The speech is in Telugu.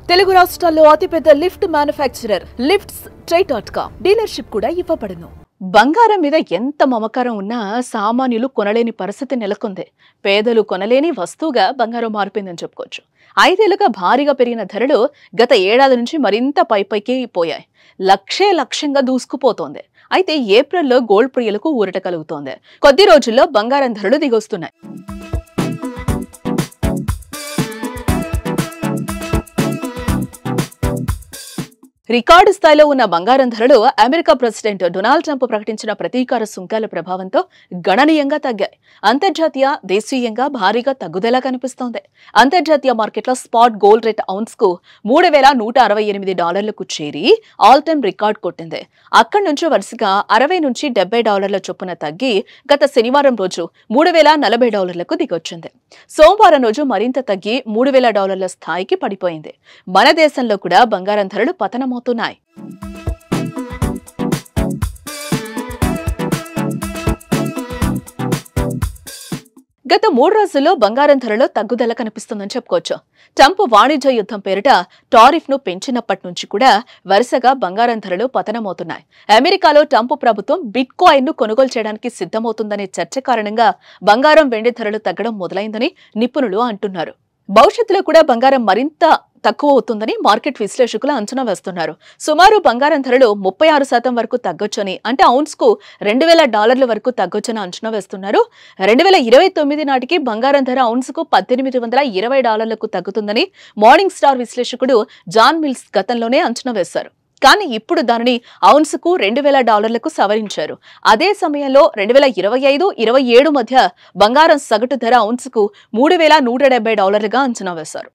తెలుగు రాష్ట్రాల్లో అతిపెద్ద లిఫ్ట్ మ్యానుఫ్యాక్చరర్ లిఫ్ట్స్ డీలర్షిప్ కూడా ఇవ్వబడును. బంగారం మీద ఎంత మమకారం ఉన్నా సామాన్యులు కొనలేని పరిస్థితి నెలకొంది. పేదలు కొనలేని వస్తువుగా బంగారం మారిపోయిందని చెప్పుకోవచ్చు. 5 ఏళ్లుగా భారీగా పెరిగిన ధరలు గత ఏడాది నుంచి మరింత పైకి పోయాయి. లక్షంగా దూసుకుపోతోంది. అయితే ఏప్రిల్లో గోల్డ్ ప్రియులకు ఊరట కలుగుతోంది. కొద్ది రోజుల్లో బంగారం ధరలు దిగొస్తున్నాయి. రికార్డు స్థాయిలో ఉన్న బంగారం ధరలు అమెరికా ప్రెసిడెంట్ డొనాల్డ్ ట్రంప్ ప్రకటించిన ప్రతీకార సుంకాల ప్రభావంతో గణనీయంగా తగ్గాయి. అంతర్జాతీయ దేశీయంగా భారీగా తగ్గుదల కనిపిస్తోంది. అంతర్జాతీయ మార్కెట్లో స్పాట్ గోల్డ్ రేట్ ఔన్స్ కు $3,168కు చేరి ఆల్ టైమ్ రికార్డ్ కొట్టింది. అక్కడి నుంచి వరుసగా $60 నుంచి $70 చొప్పున తగ్గి గత శనివారం రోజు $3,040కు దిగొచ్చింది. సోమవారం రోజు మరింత తగ్గి $3,000 స్థాయికి పడిపోయింది. మన దేశంలో కూడా బంగారం ధరలు పతనమవుతున్నాయి. గత 3 రోజుల్లో బంగారం ధరలో తగ్గుదల కనిపిస్తుందని చెప్పుకోవచ్చు. ట్రంప్ వాణిజ్య యుద్ధం పేరిట టారిఫ్ ను పెంచినప్పటి నుంచి కూడా వరుసగా బంగారం ధరలు పతనమవుతున్నాయి. అమెరికాలో ట్రంప్ ప్రభుత్వం బిట్ కాయిన్ ను కొనుగోలు చేయడానికి సిద్ధమవుతుందనే చర్చ కారణంగా బంగారం వెండి ధరలు తగ్గడం మొదలైందని నిపుణులు అంటున్నారు. భవిష్యత్తులో కూడా బంగారం మరింత తక్కువ అవుతుందని మార్కెట్ విశ్లేషకులు అంచనా వేస్తున్నారు. సుమారు బంగారం ధరలు 36% వరకు తగ్గొచ్చని, అంటే ఔన్స్ కు $2,000 వరకు తగ్గొచ్చని అంచనా వేస్తున్నారు. 2029 నాటికి బంగారం ధర ఔన్స్ కు $1,820కు తగ్గుతుందని మార్నింగ్ స్టార్ విశ్లేషకుడు జాన్ మిల్స్ గతంలోనే అంచనా వేశారు. కానీ ఇప్పుడు దానిని ఔన్స్ కు $2,000కు సవరించారు. అదే సమయంలో 2025-27 మధ్య బంగారం సగటు ధర ఔన్స్ కు $3,170గా అంచనా వేశారు.